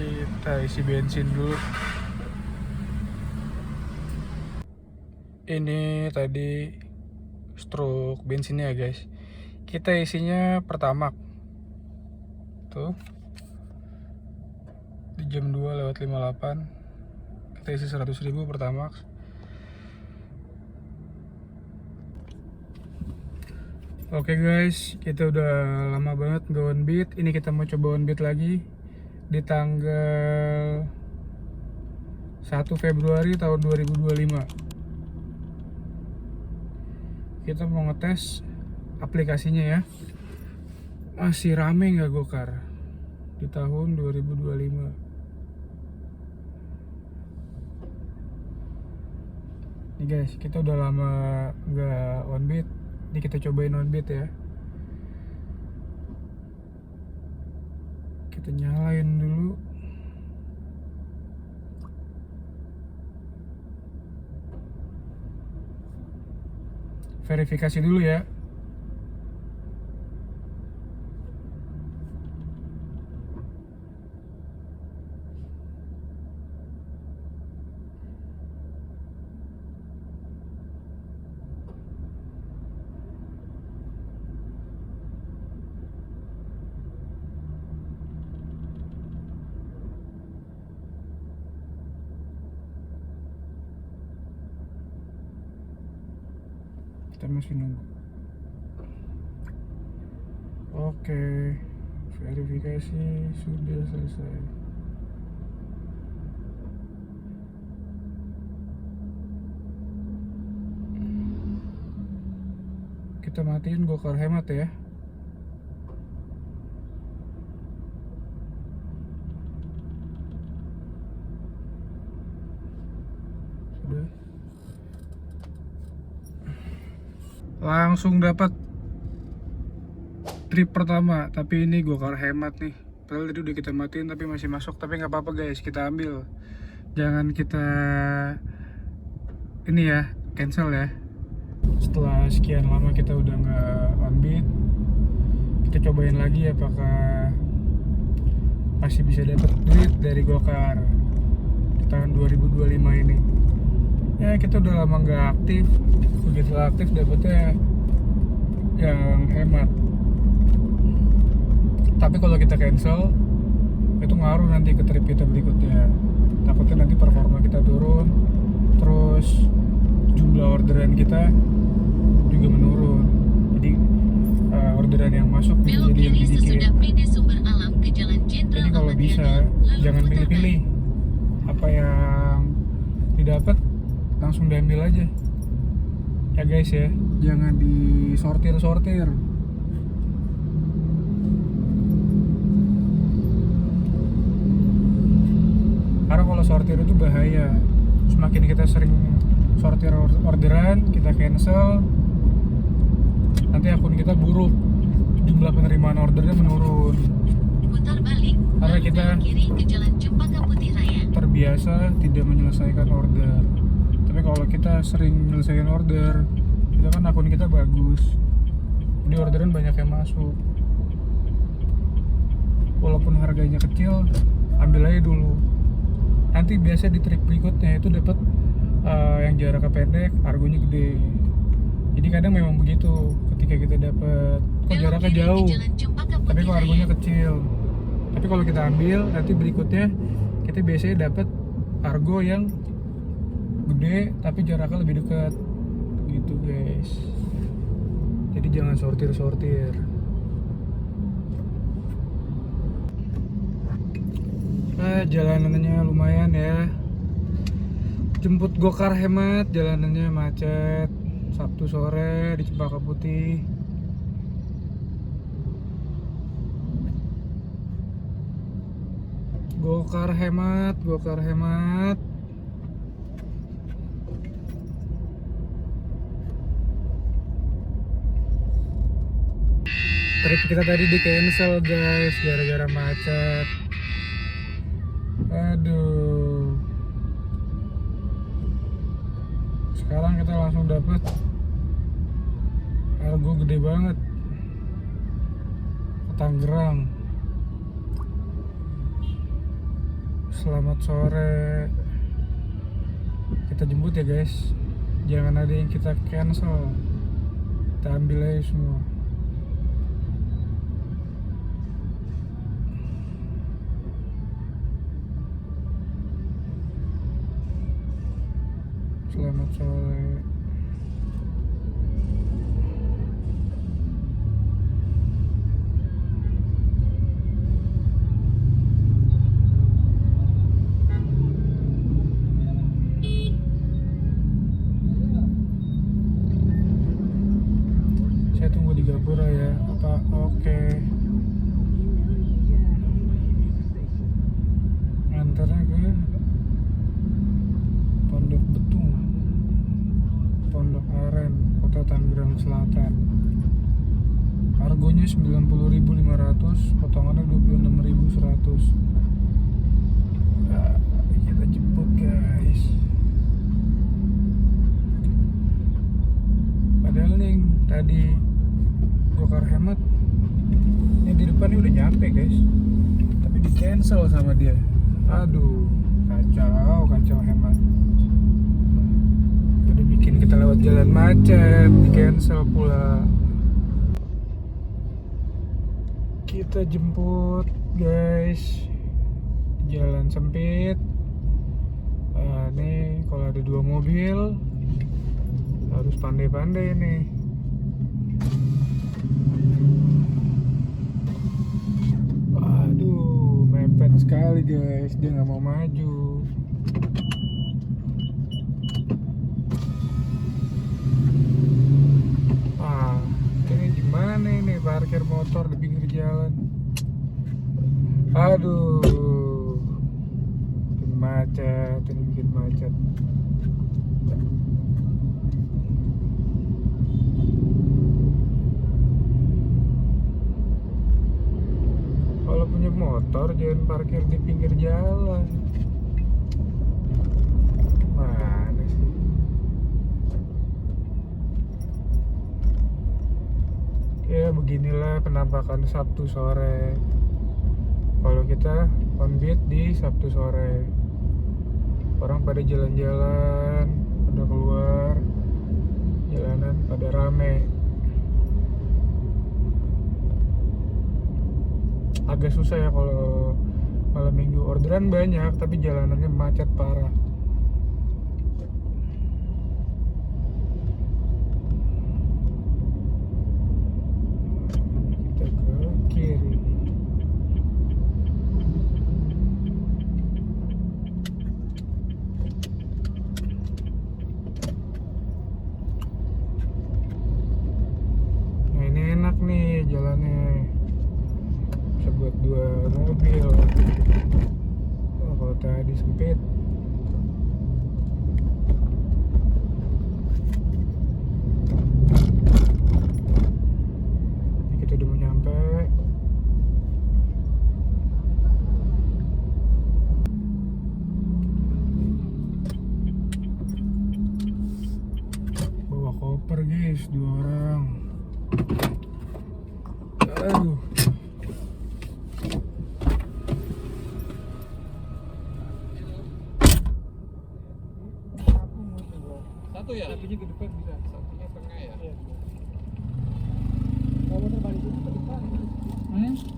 Kita isi bensin dulu. Ini tadi stroke bensinnya ya guys. Kita isinya Pertamax. Tuh. Di jam 2:58. Kita isi 100.000 Pertamax. Oke guys, kita udah lama banget nggak on beat. Ini kita mau coba on beat lagi di tanggal 1 Februari tahun 2025. Kita mau ngetes aplikasinya ya. Masih rame nggak Gokar di tahun 2025. Nih guys, kita udah lama nggak on beat. Ini kita cobain on beat ya. Kita nyalain dulu. Verifikasi dulu ya. Kita masih nunggu. Oke, verifikasi sudah selesai. Kita matiin Gokar Hemat ya. Sudah. Langsung dapat trip pertama, tapi ini Gokar Hemat nih. Padahal tadi udah kita matiin tapi masih masuk, tapi nggak apa-apa guys, kita ambil. Jangan kita ini ya, cancel ya. Setelah sekian lama kita udah nggak on beat, kita cobain lagi apakah masih bisa dapat duit dari Gokar di tahun 2025 ini. Ya kita udah lama nggak aktif, begitu aktif dapetnya yang hemat. Tapi kalau kita cancel itu ngaruh nanti ke trip kita berikutnya. Takutnya nanti performa kita turun, terus jumlah orderan kita juga menurun. Jadi orderan yang masuk bisa jadi lebih dikit. Jadi kalau bisa jangan pilih-pilih, apa yang didapat langsung diambil aja ya guys ya, jangan disortir-sortir. Karena kalau sortir itu bahaya. Semakin kita sering sortir orderan, kita cancel, nanti akun kita buruk, jumlah penerimaan ordernya menurun. Putar balik, karena kita kiri ke Jalan Cempaka Putih Raya. Terbiasa tidak menyelesaikan order. Tapi kalau kita sering menyelesaikan order, itu kan akun kita bagus, jadi orderan banyak yang masuk. Walaupun harganya kecil, ambil aja dulu. Nanti biasa di trip berikutnya itu dapat yang jaraknya pendek, argonya gede. Jadi kadang memang begitu, ketika kita dapat kok jaraknya jauh, tapi kok argonya kecil. Tapi kalau kita ambil, nanti berikutnya kita biasanya dapat argo yang gede tapi jaraknya lebih dekat gitu guys. Jadi jangan sortir-sortir. Jalanannya lumayan ya. Jemput Gokar Hemat, jalanannya macet. Sabtu sore di Cempaka Putih. Gokar Hemat, Gokar Hemat. Trip kita tadi di cancel guys, gara-gara macet. Aduh. Sekarang kita langsung dapat argo gede banget ke Tangerang. Selamat sore. Kita jemput ya guys. Jangan ada yang kita cancel. Kita ambil aja semua. Selamat sore. Saya tunggu di Gapura ya. Apa oke? Antarnya ke Pondok Betung, Pondok Aren, Kota Tangerang Selatan. Harganya 90.500, potongannya 26.100. Nah, kita jemput guys. Padahal nih yang tadi Gokar Hemat ini di depan ini udah nyampe guys, tapi di cancel sama dia. Aduh, kacau Hemat. Udah bikin kita lewat jalan macet, di cancel pula. Kita jemput guys, jalan sempit. Nih kalau ada 2 mobil harus pandai-pandai nih. Waduh, mepet sekali guys, dia nggak mau maju. Ini gimana ini parkir motor di pinggir jalan? Aduh, bikin macet. Kalau punya motor jangan parkir di pinggir jalan. Mana sih? Ya beginilah penampakan Sabtu sore. Kalau kita on beat di Sabtu sore, orang pada jalan-jalan, pada keluar, jalanan pada rame. Agak susah ya kalau malam minggu, orderan banyak tapi jalanannya macet parah. Kita ke kiri. Nah ini enak nih jalannya, bisa buat 2 mobil. Kalau tadi sempit. Ini kita udah mau nyampe. Bawa koper guys, 2 orang. Aduh. Satu ya? Satunya ke depan bisa. Satunya tengah ya? Iya. Kamu terbalik itu ke depan.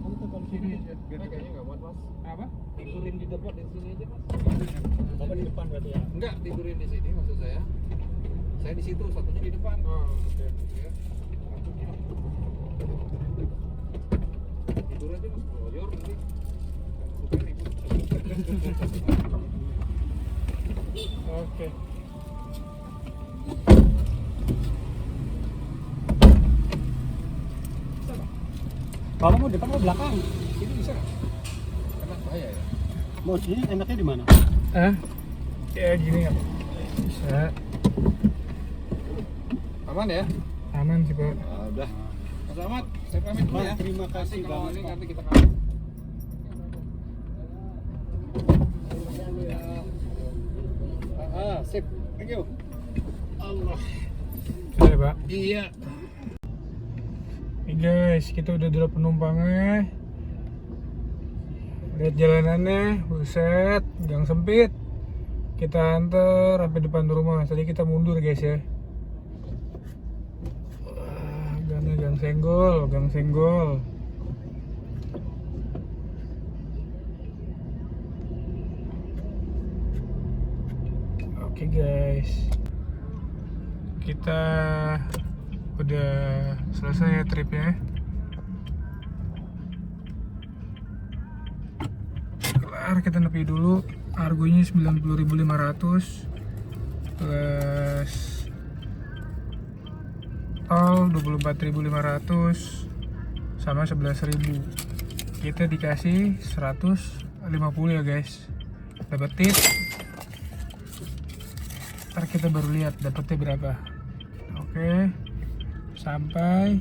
Kamu terbalik Sini sini. aja. Ini kayaknya nggak muat mas. Apa? Tidurin di depan dari sini aja mas. Bapak di depan berarti ya. Enggak, tidurin di sini maksud saya. Saya di situ, satunya di depan. Oh, oke. Ya. Satunya. Tidur aja mas, loyor nanti. Supir ribut. Oke. Kalau mau depan mau belakang. Sini bisa nggak? Karena bahaya ya. Mau sini enaknya di mana? Ya gini ya. Bisa. Aman ya? Aman sih Pak. Udah. Mas Ahmad, saya pamit dulu Mas, ya. terima kasih Nanti kalau banget, ini Pak. nanti kita pamit. Sip. Thank you. Allah. Sudah ya Pak. Iya. Nih guys, kita udah drop penumpangnya. Lihat jalanannya, buset, gang sempit. Kita antar sampai depan rumah. Tadi kita mundur guys ya. Wah, gangnya gang senggol, gang senggol. Oke guys, kita udah selesai ya tripnya. Kelar, kita nepi dulu. Argonya 90.500 plus tol 24.500 sama 11.000. Kita dikasih 150 ya guys. Dapat tip. Ntar kita baru lihat dapatnya berapa. Oke, sampai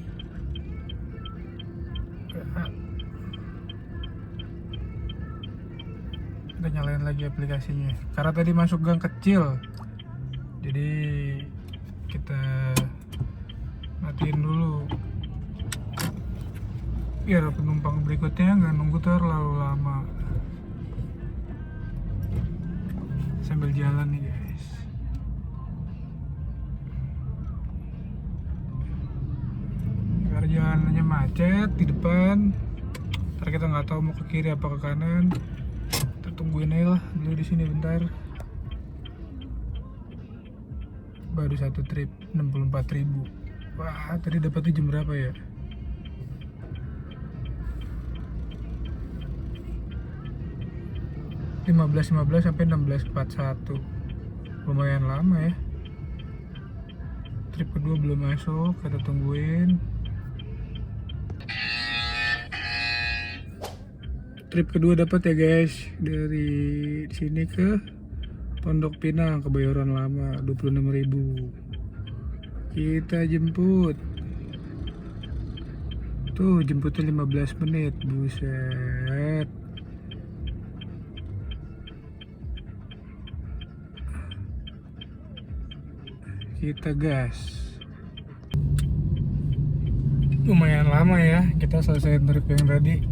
kita nyalain lagi aplikasinya karena tadi masuk gang kecil, jadi kita matiin dulu biar penumpang berikutnya nggak nunggu terlalu lama. Sambil jalan nih guys. Karena jalanannya macet di depan, ntar kita nggak tahu mau ke kiri apa ke kanan. Kita tungguin aja lah dulu di sini bentar. Baru satu trip 64.000. Wah, tadi dapatnya jam berapa ya? .15 sampai 16.41. Lumayan lama ya. Trip kedua belum masuk, kita tungguin. Trip kedua dapat ya guys, dari sini ke Pondok Pinang, Kebayoran Lama, 26.000. Kita jemput. Tuh jemputnya 15 menit, buset. Kita gas. Lumayan lama ya kita selesai trip yang tadi.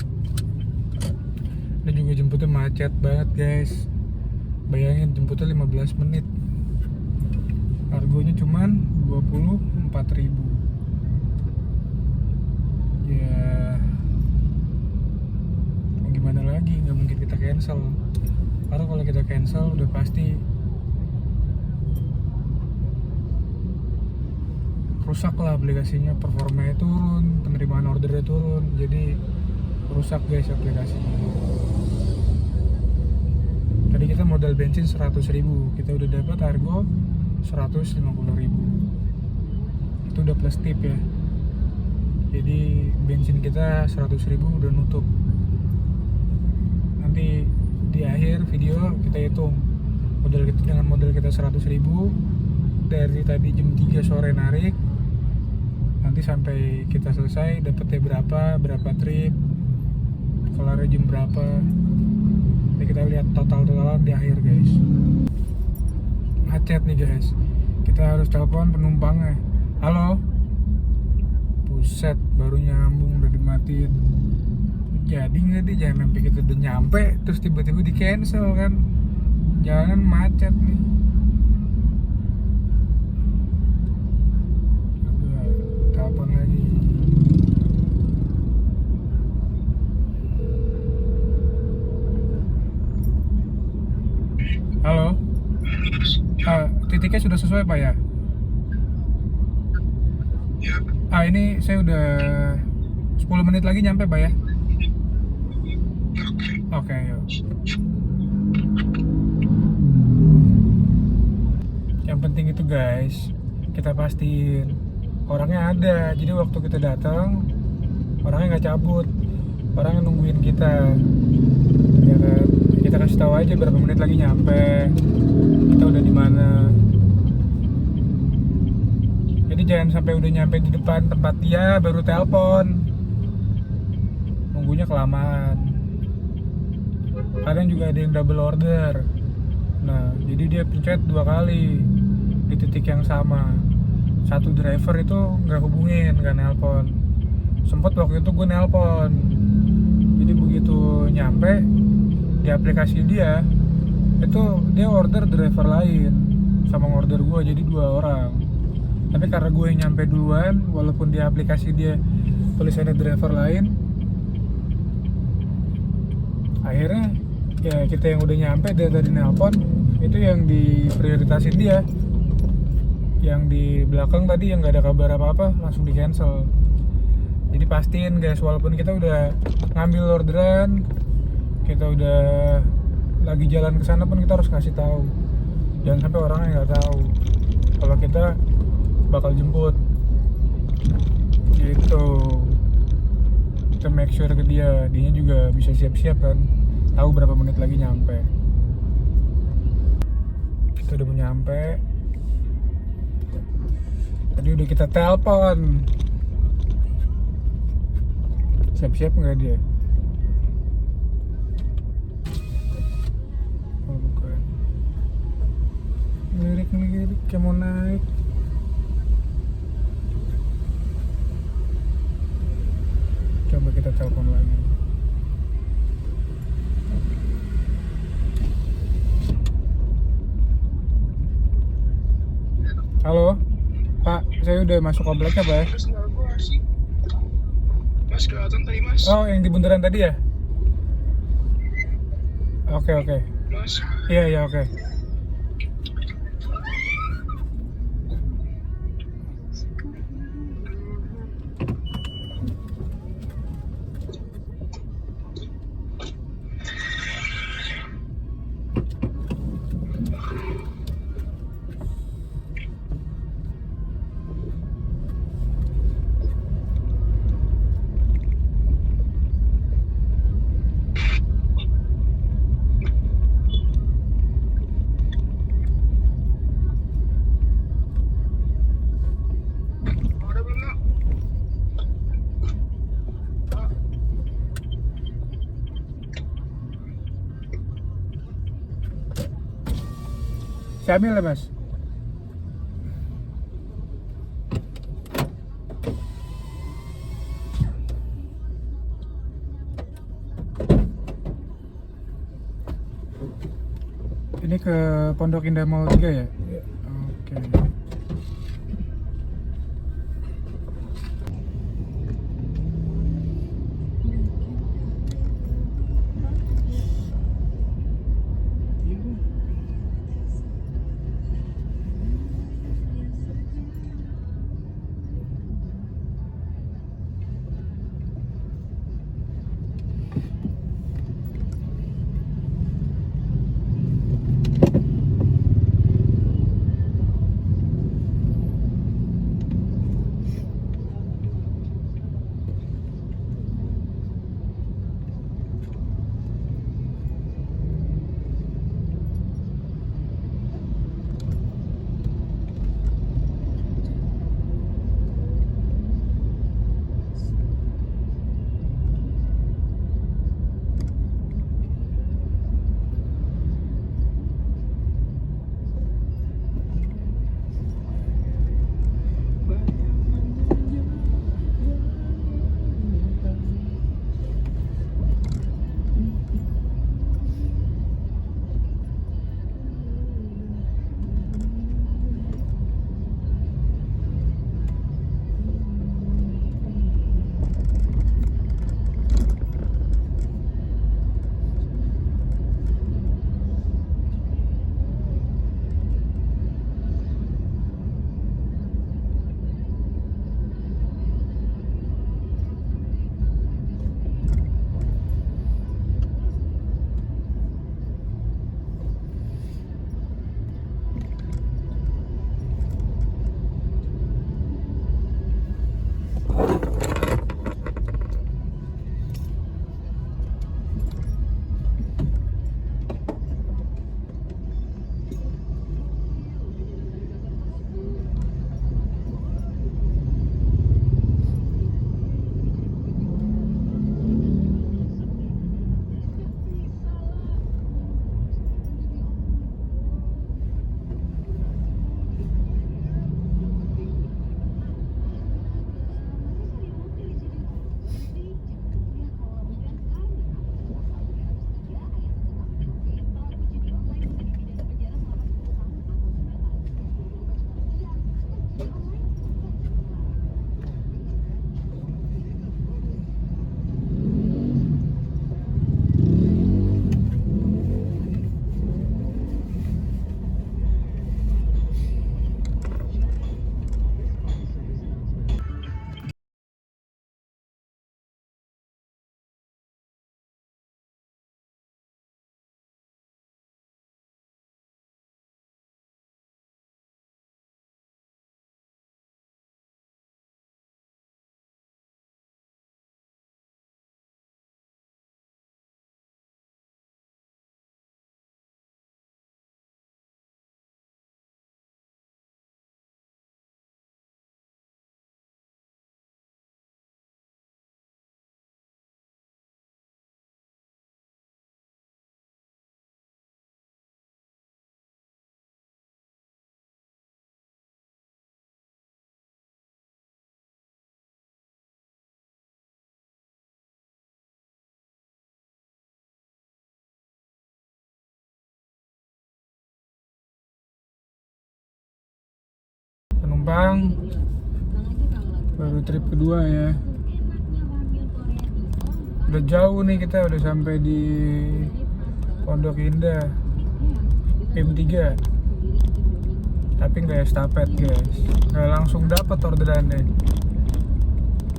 Dan juga jemputnya macet banget guys. Bayangin jemputnya 15 menit. Harganya cuman 24.000. Ya mau gimana lagi, nggak mungkin kita cancel. Karena kalau kita cancel udah pasti rusak lah aplikasinya, performanya turun, penerimaan ordernya turun, jadi rusak guys aplikasinya. Tadi kita modal bensin 100.000, kita udah dapat harga 150.000. Itu udah plus tip ya. Jadi bensin kita 100.000 udah nutup. Nanti di akhir video kita hitung modal kita, dengan modal kita 100.000 dari tadi jam 3 sore narik, nanti sampai kita selesai dapetnya berapa trip, kelarnya jam berapa. Nanti kita lihat total-totalan di akhir guys. Macet nih guys, kita harus telepon penumpangnya. Halo, buset, baru nyambung udah dimatiin. Jadi nggak deh, jangan sampai kita udah nyampe terus tiba-tiba di cancel kan, jalanan macet nih. Telepon lagi. Halo, titiknya sudah sesuai Pak ya? Ini saya udah 10 menit lagi nyampe Pak ya? Oke, yuk. Yang penting itu guys, kita pastiin orangnya ada. Jadi waktu kita datang, orangnya nggak cabut, orangnya nungguin kita. Ya kan? Kita kasih tahu aja berapa menit lagi nyampe, kita udah di mana. Jadi jangan sampai udah nyampe di depan tempat dia baru telepon, nunggunya kelamaan. Kadang juga ada yang double order. Nah, jadi dia pencet 2 kali di titik yang sama. Satu driver itu nggak hubungin, nggak nelpon. Sempet waktu itu gue nelpon. Jadi begitu nyampe di aplikasi dia itu dia order driver lain sama order gue, jadi 2 orang. Tapi karena gue yang nyampe duluan, walaupun di aplikasi dia tulisannya driver lain, akhirnya ya kita yang udah nyampe dia tadi nelpon itu yang diprioritasin dia. Yang di belakang tadi yang nggak ada kabar apa-apa langsung di cancel. Jadi pastiin guys, walaupun kita udah ngambil orderan, kita udah lagi jalan ke sana pun kita harus ngasih tahu. Jangan sampai orangnya nggak tahu kalau kita bakal jemput. Gitu. Kita make sure ke dia, dianya juga bisa siap-siap kan, tahu berapa menit lagi nyampe. Kita udah mau nyampe. Tadi udah kita telepon. Siap-siap nggak dia? Oh bukan. Lirik kayak mau naik. Coba kita telepon lagi. Halo, Pak, saya udah masuk kompleknya, Pak. Mas kelihatan tadi mas. Oh, yang di bundaran tadi ya? Oke. Mas. Iya, oke. Ada belum nak? Syamil ya, Mas? Ini ke Pondok Indah Mall 3 ya? Oke. Jepang. Baru trip kedua ya. Udah jauh nih, kita udah sampai di Pondok Indah PIM 3. Tapi nggak estafet guys, nggak langsung dapat orderannya.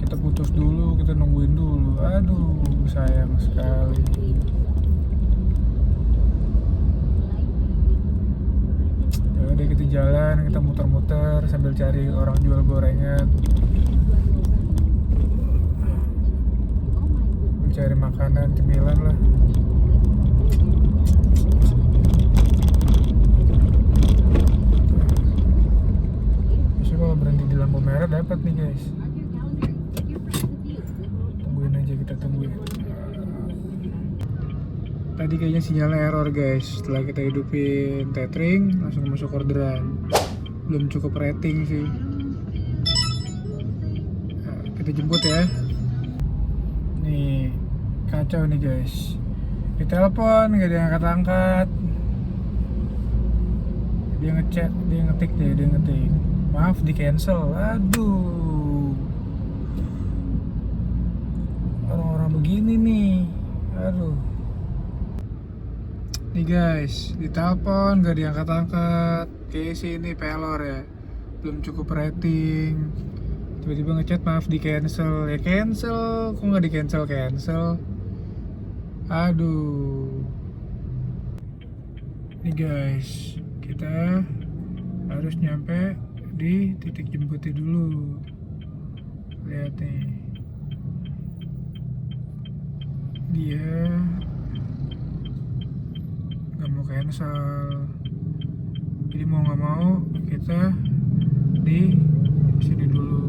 Kita putus dulu, kita nungguin dulu. Aduh, sayang sekali. Ya udah, kita jalan, kita muter-muter sambil cari orang jual gorengan, cari makanan, cemilan lah. Biasanya kalau berhenti di lampu merah dapat nih guys. Tungguin aja, kita tungguin. Tadi kayaknya sinyalnya error guys. Setelah kita hidupin tethering, langsung masuk orderan. Belum cukup rating sih. Nah, kita jemput ya. Nih, kacau nih guys. Ditelepon nggak diangkat-angkat. Dia ngechat, dia ngetik. Maaf, di cancel. Aduh. Orang-orang begini nih. Aduh. Nih guys, ditelepon nggak diangkat-angkat. Kayaknya sih ini pelor ya. Belum cukup rating. Tiba-tiba ngechat, maaf di cancel. Ya cancel, kok nggak di cancel? Aduh. Nih guys, kita harus nyampe di titik jemputnya dulu. Lihat nih, dia nggak mau cancel. Jadi mau nggak mau kita di sini dulu.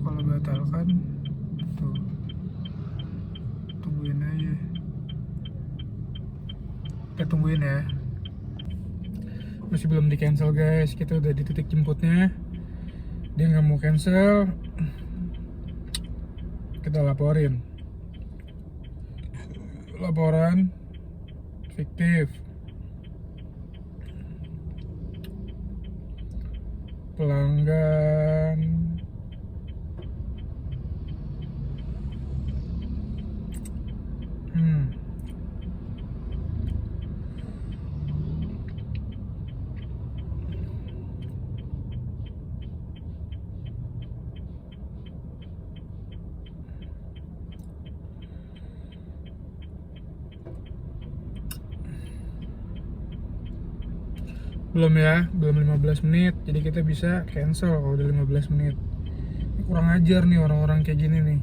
Kalau batalkan, tuh tungguin aja. Kita tungguin ya. Masih belum di cancel guys. Kita udah di titik jemputnya. Dia nggak mau cancel. Kita laporan fiktif, pelanggan belum 15 menit, jadi kita bisa cancel kalau udah 15 menit. Ini kurang ajar nih orang-orang kayak gini nih.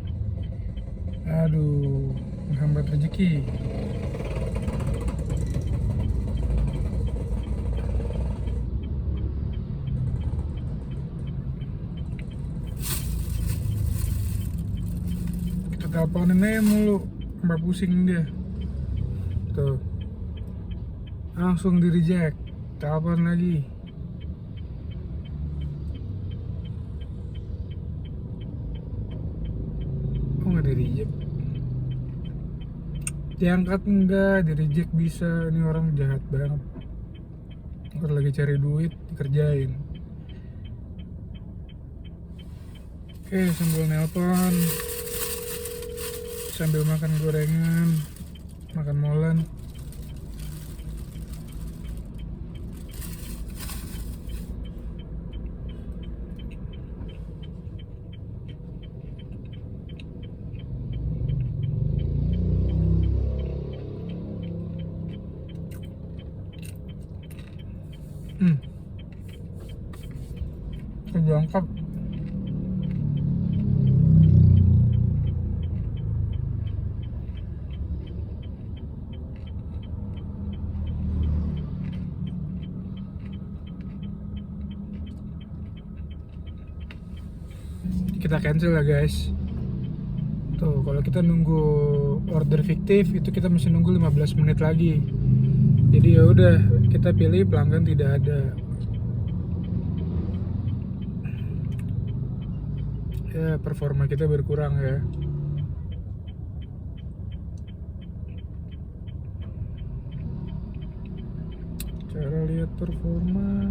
Aduh, menghambat rezeki. Kita teleponin aja mulu, sampai pusing dia. Tuh, langsung di reject. Telepon lagi. Kok nggak di reject? Diangkat enggak, di reject bisa. Ini orang jahat banget. Orang lagi cari duit, dikerjain. Oke, sambil nelpon, sambil makan gorengan, makan molen. Berangkat. Kita cancel ya guys. Tuh, kalau kita nunggu order fiktif itu kita masih nunggu 15 menit lagi. Jadi ya udah, kita pilih pelanggan tidak ada. Ya, performa kita berkurang ya. Cara lihat performa.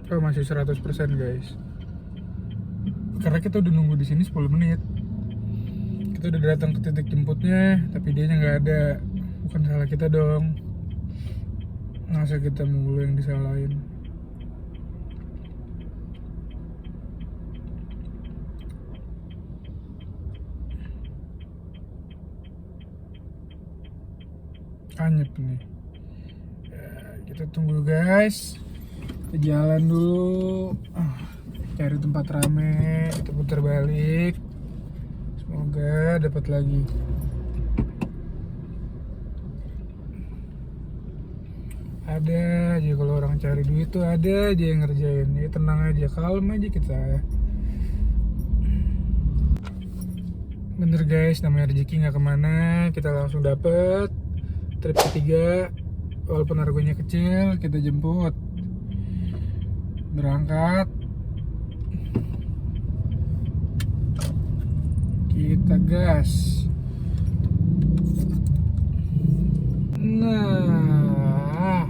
Oh, masih 100% guys. Karena kita udah nunggu di sini 10 menit. Kita udah datang ke titik jemputnya, tapi dia nggak ada. Bukan salah kita dong. Masa kita mulu yang disalahin. Anyep nih. Ya, kita tunggu guys. Kita jalan dulu. Cari tempat rame, kita putar balik. Semoga dapat lagi. Ada aja kalau orang cari duit tuh, ada aja yang ngerjain. Ya tenang aja, kalem aja kita. Bener guys, namanya rezeki nggak kemana, kita langsung dapet. Trip ketiga, walaupun harganya kecil, kita jemput. Berangkat. Kita gas. Nah,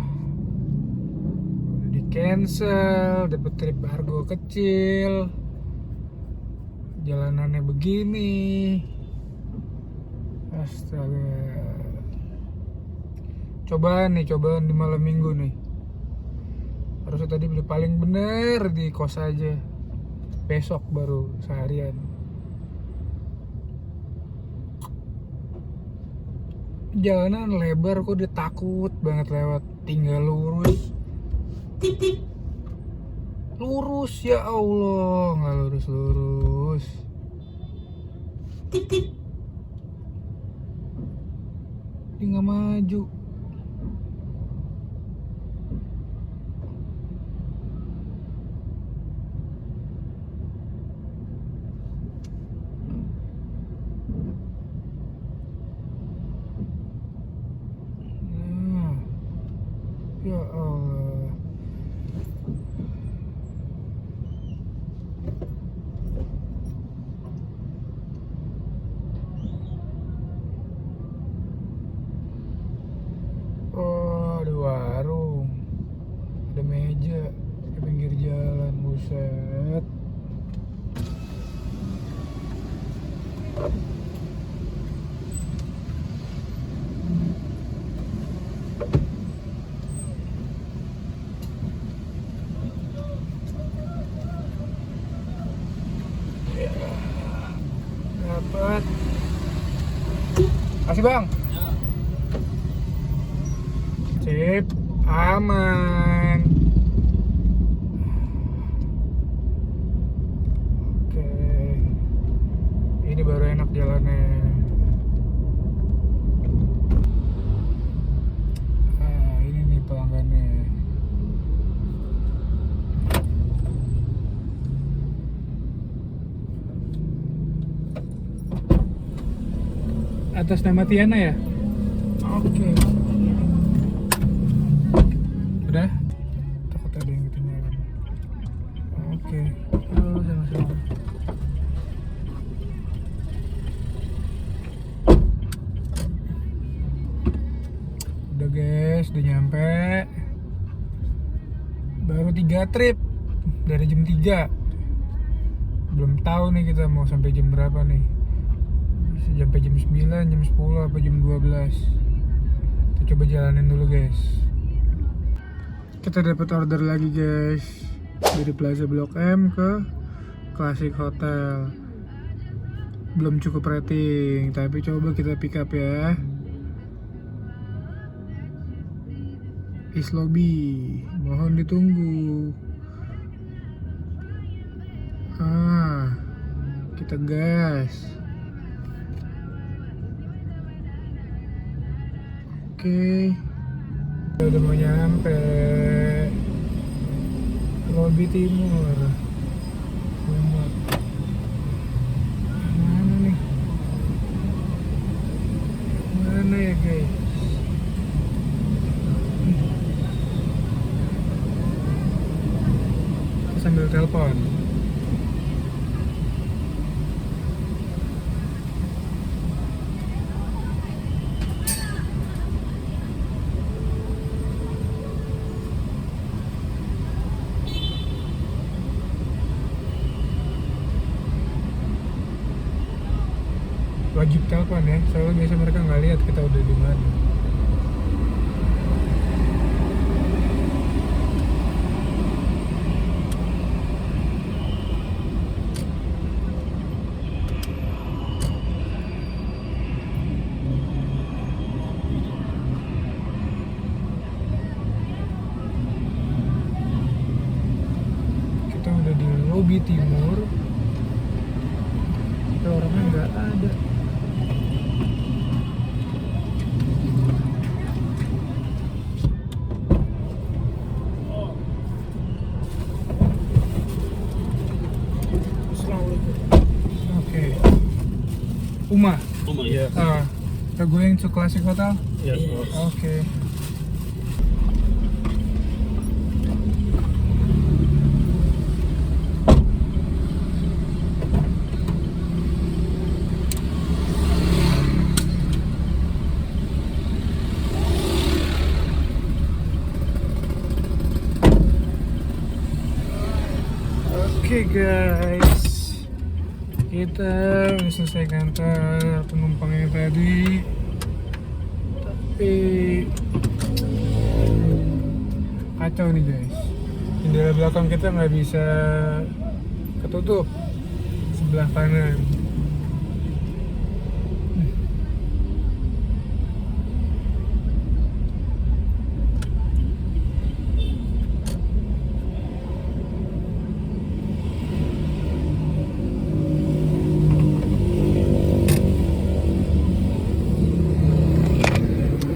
udah di cancel, dapet trip harga kecil. Jalanannya begini. Astaga. Cobaan di malam minggu nih. Harusnya tadi beli paling bener di kos aja. Besok baru seharian. Jalanan lebar kok, dia takut banget lewat. Tinggal lurus. Lurus ya Allah, nggak lurus. Dia nggak maju. Ya Allah. Oh, ada warung. Ada meja di pinggir jalan, buset. Dapat. Kasih bang. Sip, aman. Oke, ini baru enak jalannya. Ini nih pelanggannya. Atas nama Tiana ya? Oke. Udah? Takut ada yang ketinggalan. Oke. Halo, sama-sama. Udah guys, udah nyampe. Baru 3 trip dari jam 3. Belum tahu nih kita mau sampai jam berapa nih. Sampai jam 9, jam 10, apa jam 12. Kita coba jalanin dulu guys. Kita dapat order lagi guys. Dari Plaza Blok M ke Classic Hotel. Belum cukup rating, tapi coba kita pick up ya. East Lobby, mohon ditunggu. Kita gas. Oke, udah mau nyampe Lobi Timur. Mana nih? Mana ya guys? Sambil telepon. wajib telepon ya, soalnya biasa mereka nggak lihat kita udah di mana. Kita udah di lobi timur, tapi orangnya nggak ada. Oke. Uma. Iya. We're going to Classic Hotel. Yes, boss. Okay. Oke guys, kita udah selesai kantor penumpangnya tadi, tapi kacau nih guys, jendela belakang kita nggak bisa ketutup sebelah kanan.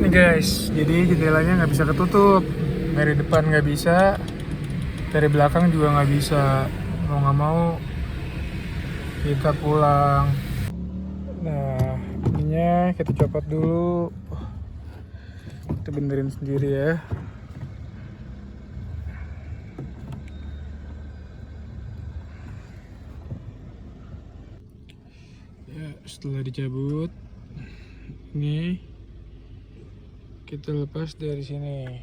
Guys, jadi jendelanya nggak bisa ketutup, dari depan nggak bisa, dari belakang juga nggak bisa. Mau nggak mau kita pulang. Nah, ininya kita copot dulu, kita benerin sendiri ya. Ya, setelah dicabut, ini kita lepas dari sini.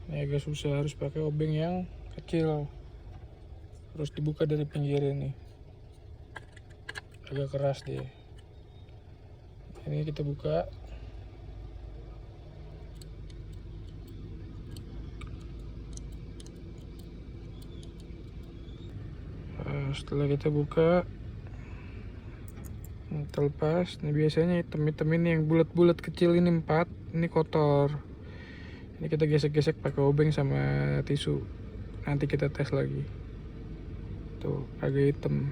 Ini agak susah, harus pakai obeng yang kecil, harus dibuka dari pinggir ini, agak keras dia. Ini kita buka. Setelah kita buka, terlepas. Ini biasanya hitam-hitam ini yang bulat-bulat kecil ini 4, ini kotor. Ini kita gesek-gesek pakai obeng sama tisu. Nanti kita tes lagi. Tuh, agak hitam.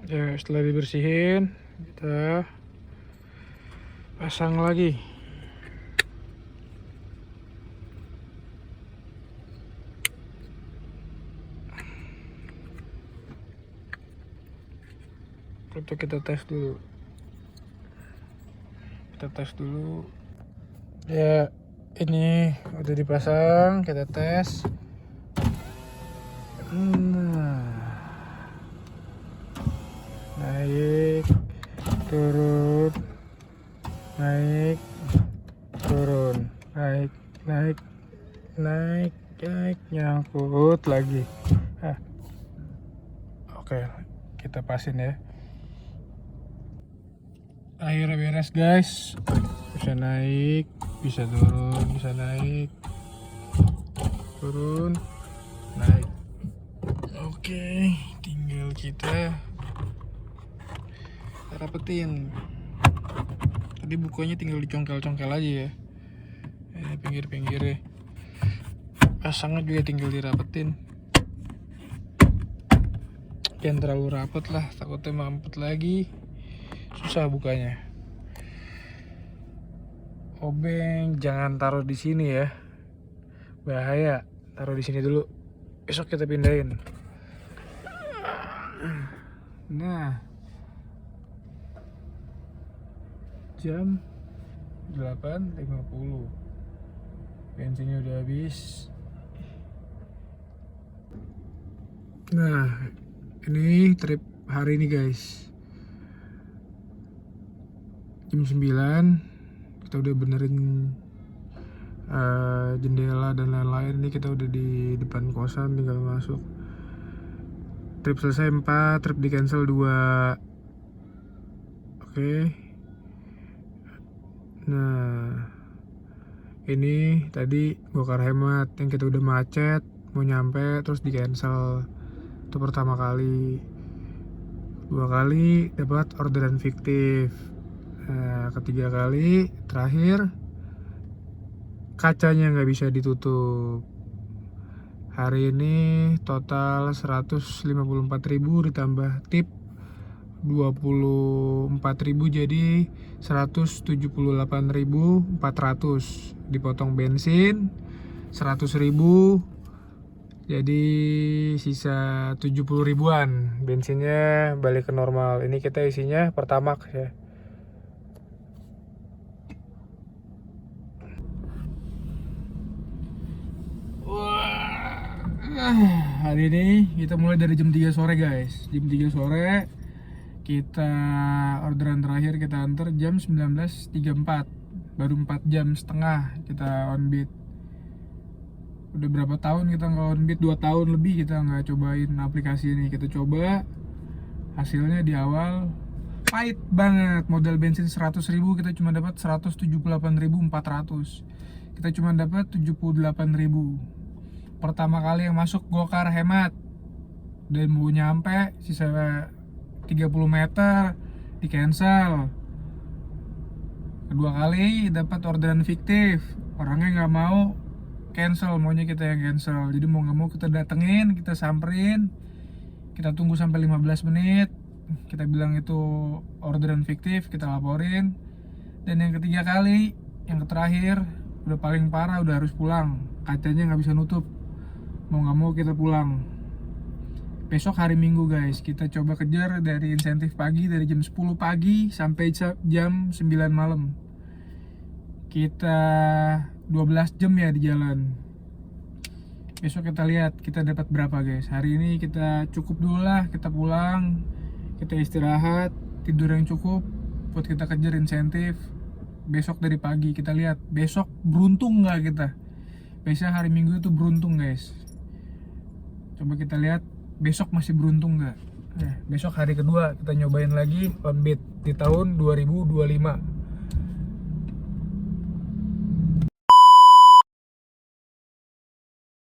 Ya, setelah dibersihin, kita pasang lagi. Itu kita tes dulu. Ya, ini udah dipasang, kita tes. Nah, naik, turun, naik, turun, naik, nyangkut lagi. Oke, kita pasin ya. Akhirnya beres guys, bisa naik, bisa turun, bisa naik, turun, naik. Oke, tinggal kita rapetin. Tadi bukunya tinggal dicongkel-congkel aja ya, pinggir-pinggirnya. Pasangnya juga tinggal dirapetin, jangan terlalu rapet lah, takutnya mampet lagi. Susah bukanya. Obeng jangan taruh di sini ya, bahaya. Taruh di sini dulu, besok kita pindahin. Nah, jam 8.50, bensinnya udah habis. Nah, ini trip hari ini guys, jam 9 kita udah benerin jendela dan lain-lain. Ini kita udah di depan kosan, tinggal masuk. Trip selesai 4, trip di cancel 2. Oke. Nah, ini tadi bongkar hemat yang kita udah macet mau nyampe terus di cancel. Itu pertama kali. 2 kali dapat orderan fiktif. Nah, ketiga kali terakhir kacanya nggak bisa ditutup. Hari ini total 154.000 ditambah tip 24.000 jadi 178.400, dipotong bensin 100.000 jadi sisa 70 ribuan. Bensinnya balik ke normal. Ini kita isinya Pertamax ya. Hari ini kita mulai dari jam 3 sore guys. Jam 3 sore kita orderan terakhir kita antar jam 19.34. Baru 4 jam setengah kita on beat. Udah berapa tahun kita nggak on beat? 2 tahun lebih kita nggak cobain aplikasi ini. Kita coba, hasilnya di awal pahit banget. Modal bensin 100.000 kita cuma dapat 178.400. Kita cuma dapat 78.000. Pertama kali yang masuk gokar hemat dan mau nyampe sisa 30 meter di cancel. Kedua kali dapat orderan fiktif, orangnya nggak mau cancel, maunya kita yang cancel. Jadi mau nggak mau kita datengin, kita samperin, kita tunggu sampai 15 menit, kita bilang itu orderan fiktif, kita laporin. Dan yang ketiga kali, yang terakhir udah paling parah, udah harus pulang, kacanya nggak bisa nutup. Mau nggak mau kita pulang. Besok hari Minggu guys, kita coba kejar dari insentif pagi dari jam 10 pagi sampai jam 9 malam. Kita 12 jam ya di jalan. Besok kita lihat kita dapat berapa guys. Hari ini kita cukup dulu lah, kita pulang, kita istirahat, tidur yang cukup buat kita kejar insentif. Besok dari pagi kita lihat besok beruntung nggak kita. Biasanya hari Minggu itu beruntung guys. Coba kita lihat besok masih beruntung nggak. Besok hari kedua kita nyobain lagi on beat di tahun 2025.